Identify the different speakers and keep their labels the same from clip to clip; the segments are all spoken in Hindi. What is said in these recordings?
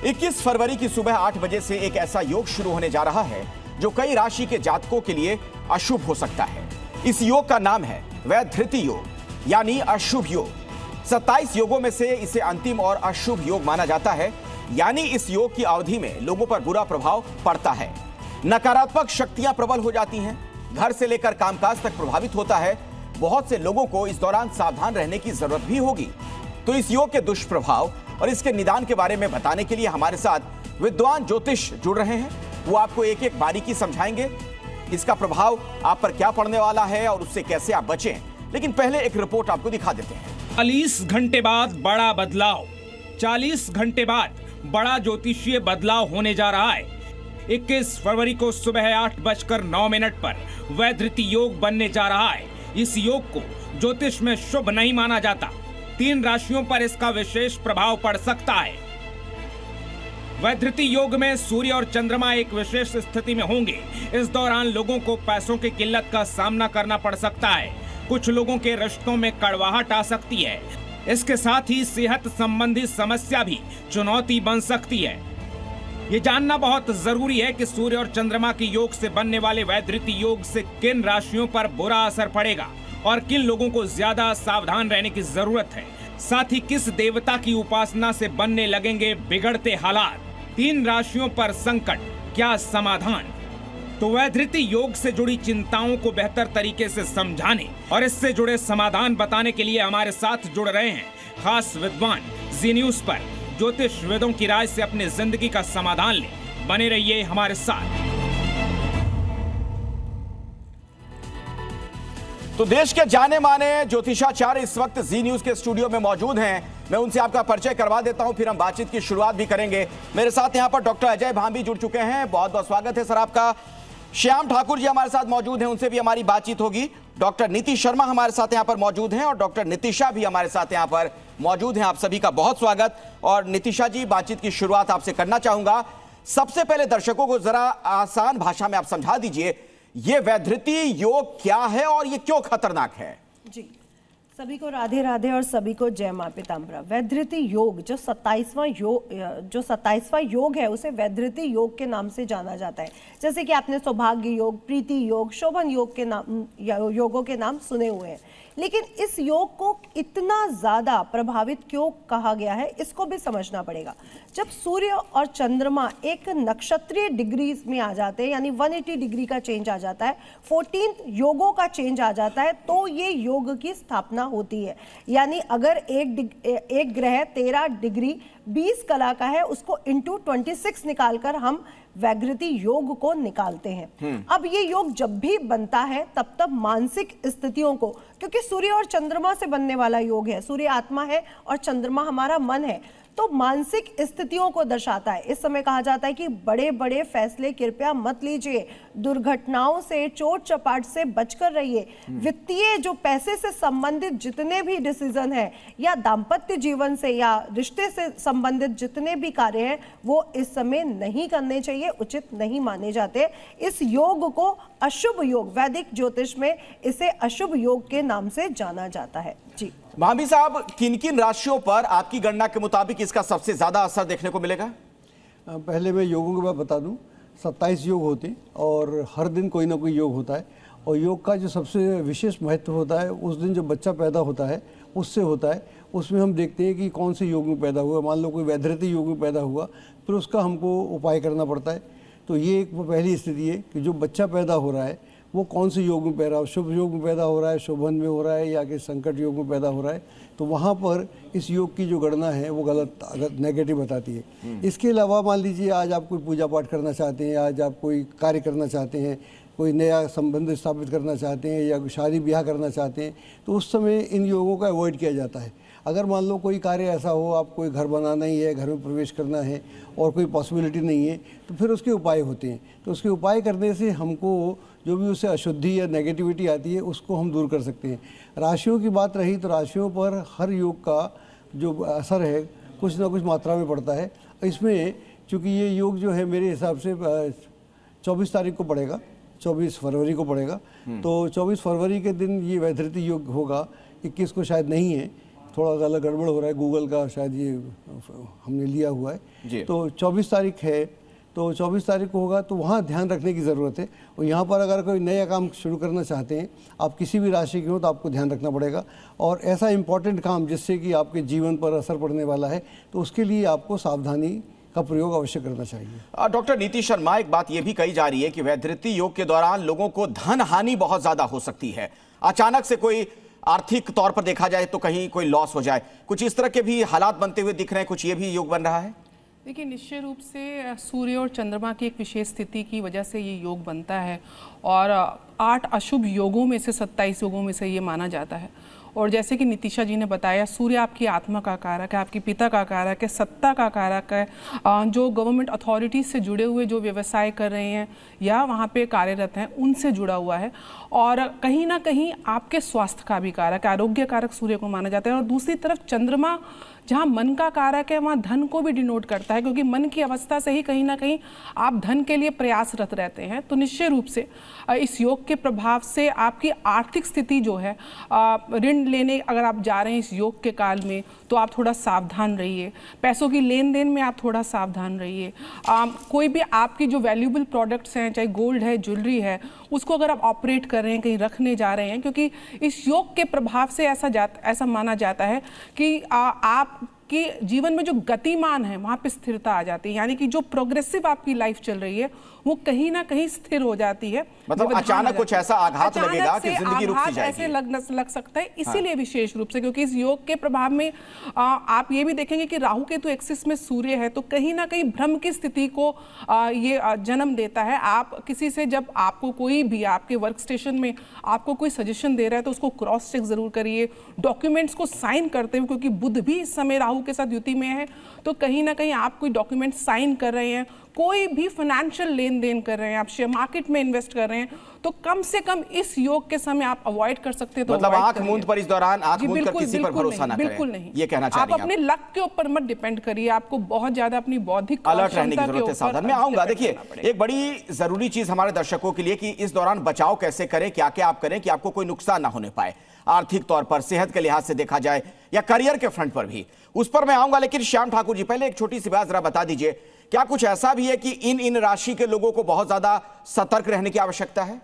Speaker 1: 21 फरवरी की सुबह 8 बजे से एक ऐसा योग शुरू होने जा रहा है जो कई राशि के जातकों के लिए अशुभ हो सकता है। इस योग का नाम है वैधृति योग, यानी अशुभ योग। 27 योगों में से इसे अंतिम और अशुभ योग माना जाता है, यानी इस योग की अवधि में लोगों पर बुरा प्रभाव पड़ता है, नकारात्मक शक्तियां प्रबल हो जाती हैं, घर से लेकर कामकाज तक प्रभावित होता है। बहुत से लोगों को इस दौरान सावधान रहने की जरूरत भी होगी। तो इस योग के दुष्प्रभाव और इसके निदान के बारे में बताने के लिए हमारे साथ विद्वान ज्योतिष जुड़ रहे हैं। वो आपको एक एक बारीकी समझाएंगे, इसका प्रभाव आप पर क्या पड़ने वाला है और उससे कैसे आप बचें। लेकिन पहले एक रिपोर्ट आपको दिखा देते हैं।
Speaker 2: 40 घंटे बाद बड़ा बदलाव, 40 घंटे बाद बड़ा ज्योतिषीय बदलाव होने जा रहा है। 21 फरवरी को सुबह 8:09 पर वैधृति योग बनने जा रहा है। इस योग को ज्योतिष में शुभ नहीं माना जाता। 3 राशियों पर इसका विशेष प्रभाव पड़ सकता है। वैधृति योग में सूर्य और चंद्रमा एक विशेष स्थिति में होंगे। इस दौरान लोगों को पैसों की किल्लत का सामना करना पड़ सकता है। कुछ लोगों के रिश्तों में कड़वाहट आ सकती है। इसके साथ ही सेहत संबंधी समस्या भी चुनौती बन सकती है। ये जानना बहुत जरूरी है कि सूर्य और चंद्रमा की योग से बनने वाले वैधृति योग से किन राशियों पर बुरा असर पड़ेगा और किन लोगों को ज्यादा सावधान रहने की जरूरत है। साथ ही किस देवता की उपासना से बनने लगेंगे बिगड़ते हालात। 3 राशियों पर संकट, क्या समाधान। तो वैधृति योग से जुड़ी चिंताओं को बेहतर तरीके से समझाने और इससे जुड़े समाधान बताने के लिए हमारे साथ जुड़ रहे हैं खास विद्वान। जी न्यूज पर ज्योतिष वेदों की राय से अपनी जिंदगी का समाधान ले। बने रहिए हमारे साथ।
Speaker 1: तो देश के जाने माने ज्योतिषाचार्य इस वक्त जी न्यूज के स्टूडियो में मौजूद हैं। मैं उनसे आपका परिचय करवा देता हूं, फिर हम बातचीत की शुरुआत भी करेंगे। मेरे साथ यहां पर डॉक्टर अजय भांभी जुड़ चुके हैं, बहुत बहुत स्वागत है सर आपका। श्याम ठाकुर जी हमारे साथ मौजूद हैं, उनसे भी हमारी बातचीत होगी। डॉक्टर नीति शर्मा हमारे साथ यहां पर मौजूद हैं और डॉक्टर नितिशा भी हमारे साथ यहां पर मौजूद हैं। आप सभी का बहुत स्वागत। और नितिशा जी, बातचीत की शुरुआत आपसे करना चाहूंगा। सबसे पहले दर्शकों को जरा आसान भाषा में आप समझा दीजिए, ये वैधृति योग क्या है और ये क्यों खतरनाक है?
Speaker 3: जी, सभी को राधे राधे और सभी को जय मां पीताम्बरा। वैधृति योग जो 27वां योग है, उसे वैधृति योग के नाम से जाना जाता है। जैसे कि आपने सौभाग्य योग, प्रीति योग, शोभन योग के नाम योगों के नाम सुने हुए हैं। लेकिन इस योग को इतना ज्यादा प्रभावित क्यों कहा गया है, इसको भी समझना पड़ेगा। जब सूर्य और चंद्रमा एक नक्षत्रीय डिग्री में आ जाते हैं, यानी 180 डिग्री का चेंज आ जाता है, 14 योगों का चेंज आ जाता है, तो ये योग की स्थापना होती है। यानी अगर एक ग्रह 13 डिग्री 20 कला का है, उसको इंटू 26 निकालकर हम वैधृति योग को निकालते हैं। अब ये योग जब भी बनता है तब मानसिक स्थितियों को, क्योंकि सूर्य और चंद्रमा से बनने वाला योग है, सूर्य आत्मा है और चंद्रमा हमारा मन है, तो मानसिक स्थितियों को दर्शाता है। इस समय कहा जाता है कि बड़े बड़े फैसले कृपया मत लीजिए, दुर्घटनाओं से, चोट चपाट से बचकर रहिए। वित्तीय जो पैसे से संबंधित जितने भी डिसीजन है, या दाम्पत्य जीवन से या रिश्ते से संबंधित जितने भी कार्य हैं, वो इस समय नहीं करने चाहिए, उचित नहीं माने जाते। इस योग को अशुभ योग, वैदिक ज्योतिष में इसे अशुभ योग के नाम से जाना जाता है। जी
Speaker 1: भाभी साहब, किन किन राशियों पर आपकी गणना के मुताबिक इसका सबसे ज्यादा असर देखने को मिलेगा?
Speaker 4: पहले मैं योगों के बारे बता दूं। 27 योग होते हैं और हर दिन कोई ना कोई योग होता है। और योग का जो सबसे विशेष महत्व होता है, उस दिन जो बच्चा पैदा होता है उससे होता है। उसमें हम देखते हैं कि कौन से योग में पैदा हुआ। मान लो कोई वैधृति योग में पैदा हुआ, फिर उसका हमको उपाय करना पड़ता है। तो ये एक पहली स्थिति है कि जो बच्चा पैदा हो रहा है वो कौन से योग में पैदा हो, शुभ योग में पैदा हो रहा है, शोभन में हो रहा है, या कि संकट योग में पैदा हो रहा है। तो वहाँ पर इस योग की जो गणना है वो गलत नेगेटिव बताती है। इसके अलावा मान लीजिए आज आप कोई पूजा पाठ करना चाहते हैं, आज आप कोई कार्य करना चाहते हैं, कोई नया संबंध स्थापित करना चाहते हैं या शादी ब्याह करना चाहते हैं, तो उस समय इन योगों का अवॉइड किया जाता है। अगर मान लो कोई कार्य ऐसा हो, आप कोई घर बनाना ही है, घर में प्रवेश करना है और कोई पॉसिबिलिटी नहीं है, तो फिर उसके उपाय होते हैं। तो उसके उपाय करने से हमको जो भी उससे अशुद्धि या नेगेटिविटी आती है उसको हम दूर कर सकते हैं। राशियों की बात रही तो राशियों पर हर योग का जो असर है कुछ ना कुछ मात्रा में पड़ता है। इसमें चूँकि ये योग जो है मेरे हिसाब से 24 तारीख को पड़ेगा, 24 फरवरी को पड़ेगा। तो 24 फरवरी के दिन ये वैधृति योग होगा, 21 को शायद नहीं है। थोड़ा गलत गड़बड़ हो रहा है, गूगल का शायद ये हमने लिया हुआ
Speaker 1: जी।
Speaker 4: है। तो 24 तारीख है, तो 24 तारीख को होगा, तो वहाँ ध्यान रखने की ज़रूरत है। और यहाँ पर अगर कोई नया काम शुरू करना चाहते हैं, आप किसी भी राशि के हो, तो आपको ध्यान रखना पड़ेगा। और ऐसा इम्पोर्टेंट काम जिससे कि आपके जीवन पर असर पड़ने वाला है, तो उसके लिए आपको सावधानी का प्रयोग अवश्य करना चाहिए।
Speaker 1: डॉक्टर नीति शर्मा, एक बात यह भी कही जा रही है कि वैधृति योग के दौरान लोगों को धन हानि बहुत ज्यादा हो सकती है। अचानक से कोई आर्थिक तौर पर देखा जाए तो कहीं कोई लॉस हो जाए, कुछ इस तरह के भी हालात बनते हुए दिख रहे हैं, कुछ ये भी योग बन रहा है?
Speaker 5: देखिए, निश्चय रूप से सूर्य और चंद्रमा की एक विशेष स्थिति की वजह से ये योग बनता है और 8 अशुभ योगों में से 27 योगों में से ये माना जाता है। और जैसे कि नितिशा जी ने बताया, सूर्य आपकी आत्मा का कारक है, आपकी पिता का कारक है, सत्ता का कारक है, जो गवर्नमेंट अथॉरिटीज़ से जुड़े हुए जो व्यवसाय कर रहे हैं या वहाँ पे कार्यरत हैं उनसे जुड़ा हुआ है। और कहीं ना कहीं आपके स्वास्थ्य का भी कारक, आरोग्य कारक सूर्य को माना जाता है। और दूसरी तरफ चंद्रमा जहाँ मन का कारक है, वहाँ धन को भी डिनोट करता है, क्योंकि मन की अवस्था से ही कहीं ना कहीं आप धन के लिए प्रयासरत रहते हैं। तो निश्चय रूप से इस योग के प्रभाव से आपकी आर्थिक स्थिति जो है, ऋण लेने अगर आप जा रहे हैं इस योग के काल में, तो आप थोड़ा सावधान रहिए। पैसों की लेन देन में आप थोड़ा सावधान रहिए। कोई भी आपकी जो वैल्यूएबल प्रोडक्ट्स हैं, चाहे गोल्ड है, ज्वेलरी है, उसको अगर आप ऑपरेट कर रहे हैं, कहीं रखने जा रहे हैं, क्योंकि इस योग के प्रभाव से ऐसा माना जाता है कि आप कि जीवन में जो गतिमान है वहाँ पे स्थिरता आ जाती है, यानी कि जो प्रोग्रेसिव आपकी लाइफ चल रही है वो कहीं ना कहीं स्थिर हो जाती है।
Speaker 1: मतलब अचानक कुछ ऐसा आघात लगेगा कि जिंदगी रुक सी जाएगी,
Speaker 5: ऐसे लग सकता है। इसीलिए विशेष रूप से, क्योंकि इस योग के प्रभाव में आप ये भी देखेंगे कि राहु केतु एक्सिस में सूर्य है, तो कहीं ना कहीं भ्रम की स्थिति को ये जन्म देता है। आप किसी से, जब आपको कोई भी आपके वर्क स्टेशन में आपको कोई सजेशन दे रहा है, तो उसको क्रॉस चेक जरूर करिए, डॉक्यूमेंट्स को साइन करते हुए, क्योंकि बुध भी इस समय राहु के साथ युति में है। तो कहीं ना कहीं आप कोई डॉक्यूमेंट साइन कर रहे हैं, कोई भी फाइनेंशियल लेन देन कर रहे हैं, आप शेयर मार्केट में इन्वेस्ट कर रहे हैं, तो कम से कम इस योग के समय आप अवॉइड कर सकते हैं। तो
Speaker 1: मतलब आंख मूंद पर इस दौरान आंख मूंद कर किसी पर भरोसा ना करें,
Speaker 5: बिल्कुल नहीं,
Speaker 1: ये कहना चाह रही हैं
Speaker 5: आप अपने लक के ऊपर मत डिपेंड करिए, आपको बहुत ज्यादा अपनी बौद्धिक
Speaker 1: अलर्ट रहने की जरूरत है, सावधान। मैं आऊंगा। देखिए, एक बड़ी जरूरी चीज हमारे दर्शकों के लिए कि इस दौरान बचाव कैसे करें, क्या क्या आप करें कि आपको कोई नुकसान ना होने पाए, आर्थिक तौर पर, सेहत के लिहाज से देखा जाए या करियर के फ्रंट पर भी, उस पर मैं आऊंगा। लेकिन श्याम ठाकुर जी, पहले एक छोटी सी बात जरा बता दीजिए, क्या कुछ ऐसा भी है कि इन राशि के लोगों को बहुत ज्यादा सतर्क रहने की आवश्यकता है?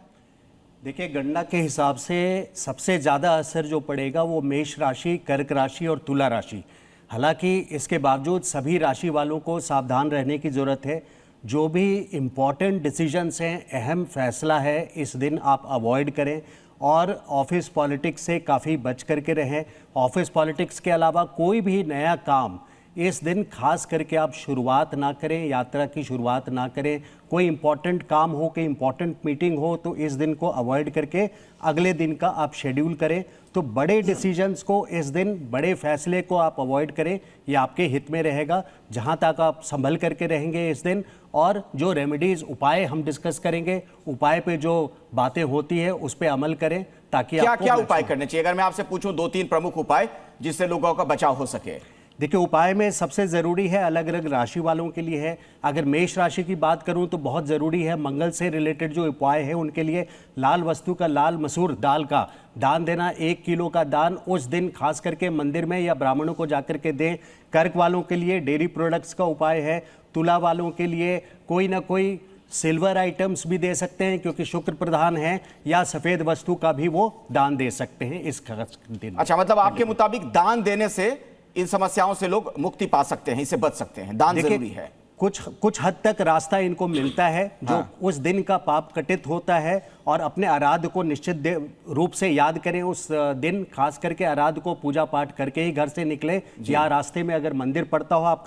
Speaker 6: देखिए, गणना के हिसाब से सबसे ज़्यादा असर जो पड़ेगा वो मेष राशि, कर्क राशि और तुला राशि। हालांकि इसके बावजूद सभी राशि वालों को सावधान रहने की ज़रूरत है। जो भी इम्पॉर्टेंट डिसीजंस हैं, अहम फैसला है, इस दिन आप अवॉइड करें और ऑफिस पॉलिटिक्स से काफ़ी बच करके रहें। ऑफिस पॉलिटिक्स के अलावा कोई भी नया काम इस दिन खास करके आप शुरुआत ना करें, यात्रा की शुरुआत ना करें। कोई इंपॉर्टेंट काम हो, कोई इंपॉर्टेंट मीटिंग हो, तो इस दिन को अवॉइड करके अगले दिन का आप शेड्यूल करें। तो बड़े डिसीजंस को इस दिन, बड़े फैसले को आप अवॉइड करें, ये आपके हित में रहेगा। जहां तक आप संभल करके रहेंगे इस दिन, और जो रेमेडीज, उपाय हम डिस्कस करेंगे, उपाय पे जो बातें होती है उस पर अमल करें, ताकि
Speaker 1: क्या उपाय करने चाहिए? अगर मैं आपसे पूछूं 2-3 प्रमुख उपाय जिससे लोगों का बचाव हो सके।
Speaker 6: देखिए, उपाय में सबसे ज़रूरी है, अलग अलग राशि वालों के लिए है। अगर मेष राशि की बात करूं तो बहुत ज़रूरी है, मंगल से रिलेटेड जो उपाय है उनके लिए लाल वस्तु का, लाल मसूर दाल का दान देना, 1 किलो का दान उस दिन खास करके मंदिर में या ब्राह्मणों को जाकर के दें। कर्क वालों के लिए डेयरी प्रोडक्ट्स का उपाय है। तुला वालों के लिए कोई ना कोई सिल्वर आइटम्स भी दे सकते हैं, क्योंकि शुक्र प्रधान है, या सफ़ेद वस्तु का भी वो दान दे सकते हैं इस खास दिन।
Speaker 1: अच्छा, मतलब आपके मुताबिक दान देने से इन समस्याओं से लोग मुक्ति पा सकते हैं, इससे बच सकते हैं, दान जरूरी है।
Speaker 6: कुछ हद तक रास्ता इनको मिलता है, जो उस दिन का पाप कटित होता है। और अपने आराध्य को निश्चित रूप से याद करें उस दिन, खास करके आराध्य को पूजा पाठ करके ही घर से निकले, या रास्ते में अगर मंदिर पड़ता हो, आप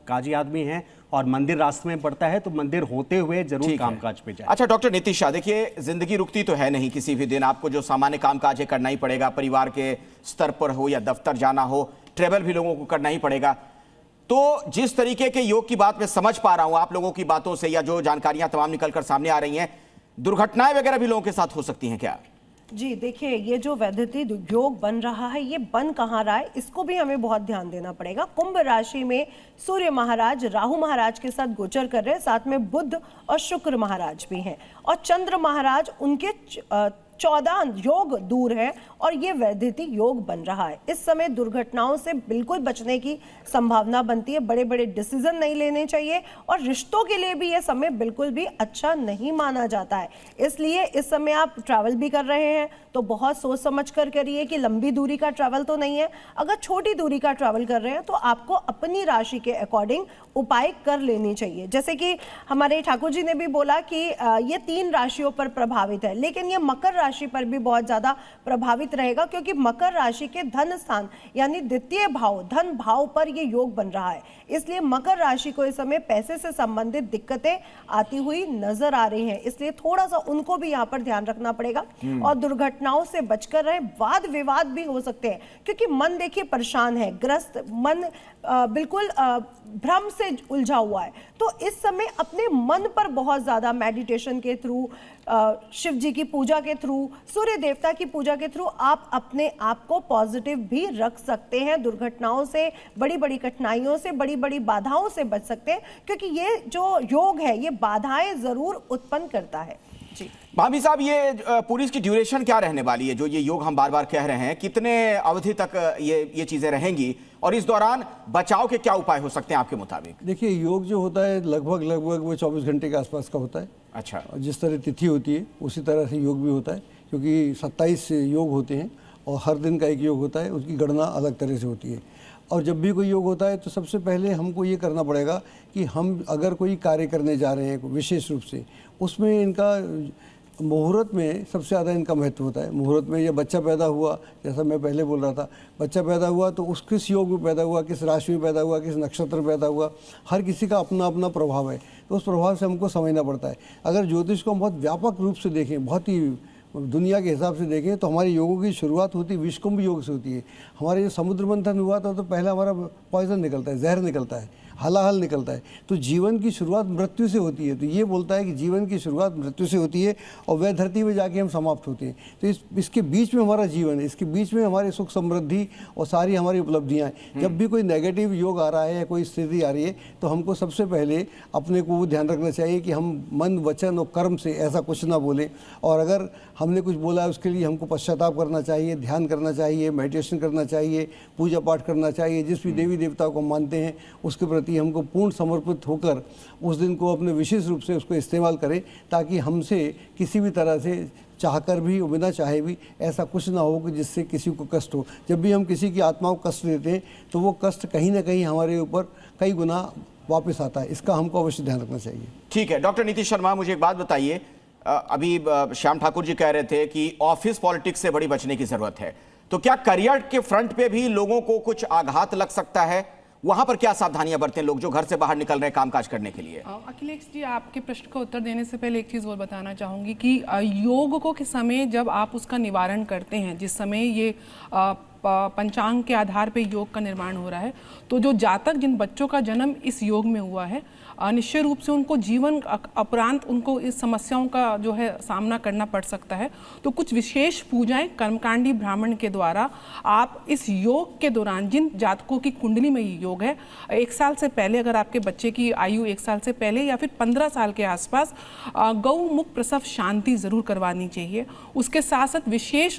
Speaker 6: काजी आदमी हैं और मंदिर रास्ते में पड़ता है, तो मंदिर होते हुए जरूर कामकाज पे जाए।
Speaker 1: अच्छा डॉक्टर नीतिशा, देखिए, जिंदगी रुकती तो है नहीं, किसी भी दिन आपको जो सामान्य कामकाज है करना ही पड़ेगा, परिवार के स्तर पर हो या दफ्तर जाना हो, ट्रेवल भी लोगों को करना ही पड़ेगा। तो जिस तरीके के योग की बात मैं समझ पा रहा हूं आप लोगों की बातों से, या जो जानकारियां तमाम निकलकर सामने आ रही हैं, दुर्घटनाएं वगैरह भी लोगों के साथ हो सकती हैं क्या?
Speaker 3: जी देखिए, ये जो वैधृति योग बन रहा है, ये बन कहाँ रहा है, इसको भी हमें बहुत ध्यान देना पड़ेगा। कुंभ राशि में सूर्य महाराज राहु महाराज के साथ गोचर कर रहे हैं, साथ में बुध और शुक्र महाराज भी हैं, और चंद्र महाराज उनके 14 योग दूर है और ये वैधृति योग बन रहा है। इस समय दुर्घटनाओं से बिल्कुल बचने की संभावना बनती है, बड़े बड़े डिसीजन नहीं लेने चाहिए और रिश्तों के लिए भी यह समय बिल्कुल भी अच्छा नहीं माना जाता है। इसलिए इस समय आप ट्रैवल भी कर रहे हैं तो बहुत सोच समझ कर करिए कि लंबी दूरी का ट्रैवल तो नहीं है। अगर छोटी दूरी का ट्रैवल कर रहे हैं तो आपको अपनी राशि के अकॉर्डिंग उपाय कर लेनी चाहिए। जैसे कि हमारे ठाकुर जी ने भी बोला कि ये 3 राशियों पर प्रभावित है, लेकिन ये मकर राशि पर भी बहुत ज्यादा प्रभावित रहेगा क्योंकि मकर राशि के धन स्थान यानी द्वितीय भाव, धन भाव पर ये योग बन रहा है। इसलिए मकर राशि को इस समय पैसे से संबंधित दिक्कतें आती हुई नजर आ रही हैं, इसलिए थोड़ा सा उनको भी यहाँ पर ध्यान रखना पड़ेगा और दुर्घटनाओं से बचकर रहे। वाद विवाद भी हो सकते हैं क्योंकि मन देखिए परेशान है, ग्रस्त मन बिल्कुल भ्रम से उलझा हुआ है। तो इस समय अपने मन पर बहुत ज्यादा मेडिटेशन के थ्रू, शिव जी की पूजा के थ्रू, सूर्य देवता की पूजा के थ्रू आप अपने आप को पॉजिटिव भी रख सकते हैं। दुर्घटनाओं से, बड़ी बड़ी कठिनाइयों से, बड़ी बड़ी बाधाओं से बच सकते हैं क्योंकि ये जो योग है ये बाधाएं जरूर उत्पन्न करता है। जी
Speaker 1: भाभी साहब, ये पूरी इसकी ड्यूरेशन क्या रहने वाली है? जो ये योग हम बार बार कह रहे हैं, कितने अवधि तक ये चीजें रहेंगी और इस दौरान बचाव के क्या उपाय हो सकते हैं आपके मुताबिक?
Speaker 4: देखिए, योग जो होता है लगभग वो 24 घंटे के आसपास का होता है।
Speaker 1: अच्छा।
Speaker 4: जिस तरह तिथि होती है उसी तरह से योग भी होता है क्योंकि 27 योग होते हैं और हर दिन का एक योग होता है, उसकी गणना अलग तरह से होती है। और जब भी कोई योग होता है तो सबसे पहले हमको ये करना पड़ेगा कि हम अगर कोई कार्य करने जा रहे हैं विशेष रूप से, उसमें इनका मुहूर्त में सबसे ज़्यादा इनका महत्व होता है। मुहूर्त में ये बच्चा पैदा हुआ, जैसा मैं पहले बोल रहा था, बच्चा पैदा हुआ तो उस किस योग में पैदा हुआ, किस राशि में पैदा हुआ, किस नक्षत्र में पैदा हुआ, हर किसी का अपना अपना प्रभाव है। तो उस प्रभाव से हमको समझना पड़ता है। अगर ज्योतिष को हम बहुत व्यापक रूप से देखें, बहुत ही दुनिया के हिसाब से देखें तो हमारे योगों की शुरुआत होती है विषकुंभ योग से होती है। हमारे जो समुद्र मंथन हुआ था तो पहला हमारा पॉइजन निकलता है, जहर निकलता है, हलाहल निकलता है। तो जीवन की शुरुआत मृत्यु से होती है। तो ये बोलता है कि जीवन की शुरुआत मृत्यु से होती है और वह धरती में जाके हम समाप्त होते हैं। तो इसके बीच में हमारा जीवन है, इसके बीच में हमारे सुख समृद्धि और सारी हमारी उपलब्धियाँ हैं। जब भी कोई नेगेटिव योग आ रहा है या कोई स्थिति आ रही है तो हमको सबसे पहले अपने को ध्यान रखना चाहिए कि हम मन, वचन और कर्म से ऐसा कुछ ना बोलें। और अगर हमने कुछ बोला है उसके लिए हमको पश्चाताप करना चाहिए, ध्यान करना चाहिए, मेडिटेशन करना चाहिए, पूजा पाठ करना चाहिए। जिस भी देवी देवता को मानते हैं उसके प्रति हमको पूर्ण समर्पित होकर उस दिन को अपने विशेष रूप से उसको इस्तेमाल करें ताकि हमसे किसी भी तरह से चाहकर भी और बिना चाहे भी ऐसा कुछ ना हो कि जिससे किसी को कष्ट हो। जब भी हम किसी की आत्मा को कष्ट देते हैं तो वो कष्ट कहीं ना कहीं हमारे ऊपर कई गुना वापस आता है। इसका हमको अवश्य ध्यान रखना चाहिए।
Speaker 1: ठीक है डॉक्टर नीतीश शर्मा, मुझे एक बात बताइए, अभी श्याम ठाकुर जी कह रहे थे कि ऑफिस पॉलिटिक्स से बड़ी बचने की जरूरत है, तो क्या करियर के फ्रंट पे भी लोगों को कुछ आघात लग सकता है? वहां पर क्या सावधानियां बरतें लोग जो घर से बाहर निकल रहे हैं कामकाज करने के लिए?
Speaker 5: अखिलेश जी, आपके प्रश्न का उत्तर देने से पहले एक चीज़ और बताना चाहूँगी कि योग को के समय जब आप उसका निवारण करते हैं, जिस समय ये पंचांग के आधार पे योग का निर्माण हो रहा है, तो जो जातक, जिन बच्चों का जन्म इस योग में हुआ है, निश्चय रूप से उनको जीवन उपरांत उनको इस समस्याओं का जो है सामना करना पड़ सकता है। तो कुछ विशेष पूजाएं कर्मकांडी ब्राह्मण के द्वारा आप इस योग के दौरान, जिन जातकों की कुंडली में ये योग है, 1 साल से पहले, अगर आपके बच्चे की आयु 1 साल से पहले या फिर 15 साल के आसपास, गौमुख प्रसव शांति जरूर करवानी चाहिए। उसके साथ साथ विशेष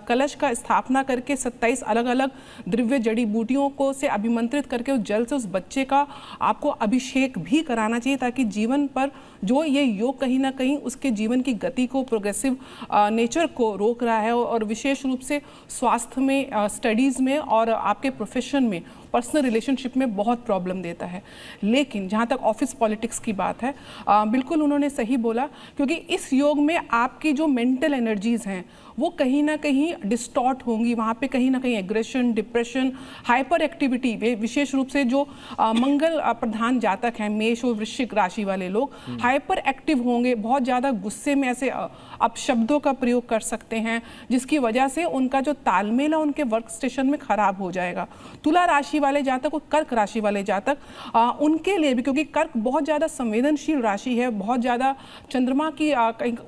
Speaker 5: कलश का स्थापना करके 27 अलग अलग द्रव्य जड़ी बूटियों को से अभिमंत्रित करके उस जल से उस बच्चे का आपको अभिषेक भी कराना चाहिए ताकि जीवन पर जो ये योग कहीं ना कहीं उसके जीवन की गति को, प्रोग्रेसिव नेचर को रोक रहा है और विशेष रूप से स्वास्थ्य में, स्टडीज़ में और आपके प्रोफेशन में, पर्सनल रिलेशनशिप में बहुत प्रॉब्लम देता है। लेकिन जहाँ तक ऑफिस पॉलिटिक्स की बात है, बिल्कुल उन्होंने सही बोला, क्योंकि इस योग में आपकी जो मेंटल एनर्जीज़ हैं वो कहीं ना कहीं डिस्टॉर्ट होंगी। वहाँ पे कहीं ना कहीं एग्रेशन, डिप्रेशन, हाइपर एक्टिविटी, विशेष रूप से जो मंगल प्रधान जातक हैं, मेष और वृश्चिक राशि वाले लोग हाइपर एक्टिव होंगे, बहुत ज़्यादा गुस्से में ऐसे अपशब्दों का प्रयोग कर सकते हैं जिसकी वजह से उनका जो तालमेल है उनके वर्क स्टेशन में खराब हो जाएगा। तुला राशि वाले जातक और कर्क राशि वाले जातक, उनके लिए भी, क्योंकि कर्क बहुत ज़्यादा संवेदनशील राशि है, बहुत ज़्यादा चंद्रमा की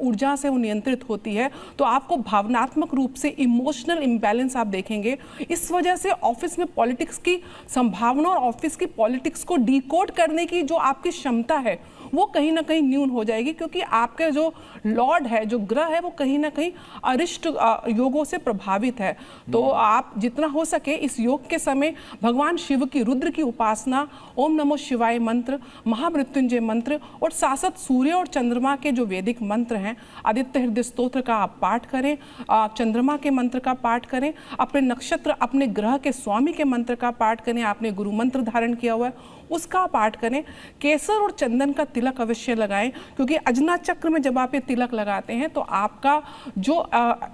Speaker 5: ऊर्जा से वो नियंत्रित होती है, तो आपको भावनात्मक रूप से इमोशनल इम्बैलेंस आप देखेंगे। इस वजह से ऑफिस में पॉलिटिक्स की संभावना और ऑफिस की पॉलिटिक्स को डिकोड करने की जो आपकी क्षमता है वो कहीं ना कहीं न्यून हो जाएगी, क्योंकि आपके जो लॉर्ड है, जो ग्रह है, वो कहीं ना कहीं अरिष्ट योगों से प्रभावित है। तो आप जितना हो सके इस योग के समय भगवान शिव की, रुद्र की उपासना, ओम नमो शिवाय मंत्र, महामृत्युंजय मंत्र और साथ सूर्य और चंद्रमा के जो वैदिक मंत्र हैं, आदित्य हृदय स्तोत्र का आप पाठ करें, आप चंद्रमा के मंत्र का पाठ करें, अपने नक्षत्र, अपने ग्रह के स्वामी के मंत्र का पाठ करें, आपने गुरु मंत्र धारण किया हुआ है उसका पाठ करें। केसर और चंदन का तिलक अवश्य लगाएं, क्योंकि अजना चक्र में जब आप ये तिलक लगाते हैं तो आपका जो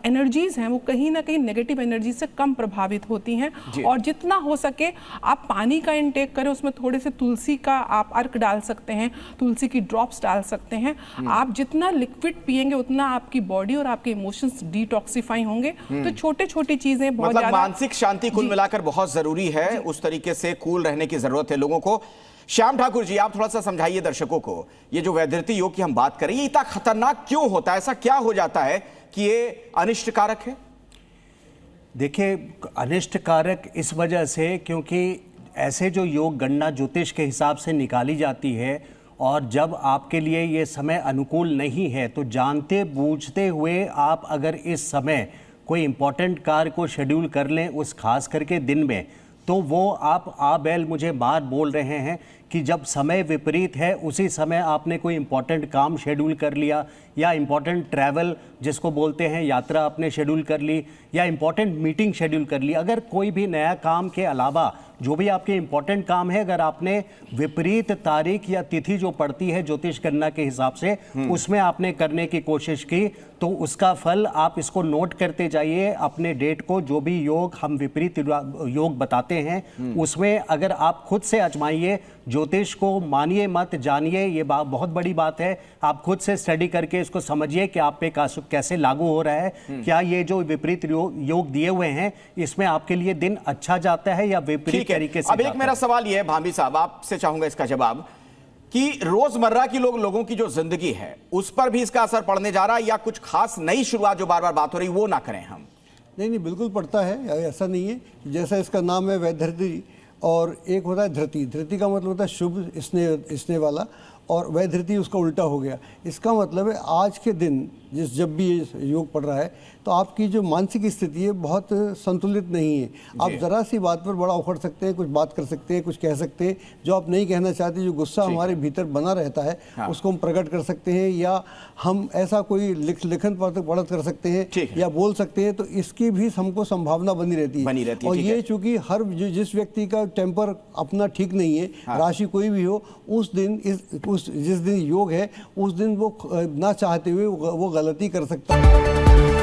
Speaker 5: एनर्जीज हैं वो कहीं ना कहीं नेगेटिव एनर्जी से कम प्रभावित होती हैं। और जितना हो सके आप पानी का इंटेक करें, उसमें थोड़े से तुलसी का आप अर्क डाल सकते हैं, तुलसी की ड्रॉप्स डाल सकते हैं। आप जितना लिक्विड पिएंगे उतना आपकी बॉडी और आपके इमोशंस डिटॉक्सिफाई होंगे। तो छोटे छोटी चीजें बहुत
Speaker 1: मतलब
Speaker 5: ज्यादा,
Speaker 1: मानसिक शांति कुल मिलाकर बहुत जरूरी है, उस तरीके से कूल रहने की जरूरत है लोगों को। श्याम ठाकुर जी, आप थोड़ा सा समझाइए दर्शकों को, ये जो वैधृति योग की हम बात करें, ये इतना खतरनाक क्यों होता है? ऐसा क्या हो जाता है कि ये अनिष्ट कारक है?
Speaker 6: देखिए, अनिष्ट कारक इस वजह से क्योंकि ऐसे जो योग गणना ज्योतिष के हिसाब से निकाली जाती है और जब आपके लिए ये समय अनुकूल नहीं है तो जानते बूझते हुए आप अगर इस समय कोई इम्पोर्टेंट कार्य को शेड्यूल कर लें, उस खास करके दिन में, तो वो आप बैल मुझे बार बोल रहे हैं कि जब समय विपरीत है उसी समय आपने कोई इम्पोर्टेंट काम शेड्यूल कर लिया या इम्पोर्टेंट ट्रैवल जिसको बोलते हैं यात्रा आपने शेड्यूल कर ली या इम्पोर्टेंट मीटिंग शेड्यूल कर ली। अगर कोई भी नया काम के अलावा जो भी आपके इम्पोर्टेंट काम है, अगर आपने विपरीत तारीख या तिथि जो पड़ती है ज्योतिष गणना के हिसाब से उसमें आपने करने की कोशिश की, तो उसका फल आप इसको नोट करते जाइए अपने डेट को। जो भी योग हम विपरीत योग बताते हैं उसमें अगर आप खुद से आजमाइए, ज्योतिष को मानिए मत जानिए, ये बात बहुत बड़ी बात है। आप खुद से स्टडी करके इसको समझिए कि आप पे कैसे लागू हो रहा है। क्या ये जो विपरीत योग दिए हुए हैं इसमें आपके लिए दिन अच्छा जाता है या विपरीत तरीके से?
Speaker 1: अब एक मेरा सवाल ये है भाभी साहब, आपसे चाहूंगा इसका जवाब, कि रोजमर्रा की लोगों की जो जिंदगी है उस पर भी इसका असर पड़ने जा रहा है, या कुछ खास नई शुरुआत जो बार बार बात हो रही वो ना करें हम?
Speaker 4: नहीं, बिल्कुल पड़ता है, ऐसा नहीं है। जैसा इसका नाम है वैधृति, और एक होता है धृति। धृति का मतलब होता है शुभ, स्नेह वाला, और वैधृति उसका उल्टा हो गया। इसका मतलब है आज के दिन जब भी ये योग पढ़ रहा है तो आपकी जो मानसिक स्थिति है बहुत संतुलित नहीं है। आप ज़रा सी बात पर बड़ा उखड़ सकते हैं, कुछ बात कर सकते हैं, कुछ कह सकते हैं जो आप नहीं कहना चाहते। जो गुस्सा हमारे भीतर बना रहता है उसको हम प्रकट कर सकते हैं, या हम ऐसा कोई लिखन पढ़त कर सकते हैं या बोल सकते हैं। तो इसकी भी हमको संभावना बनी रहती है। और ये चूंकि हर जिस व्यक्ति का टेम्पर अपना ठीक नहीं है, राशि कोई भी हो, उस दिन जिस दिन योग है उस दिन वो ना चाहते हुए वो गलती कर सकता है।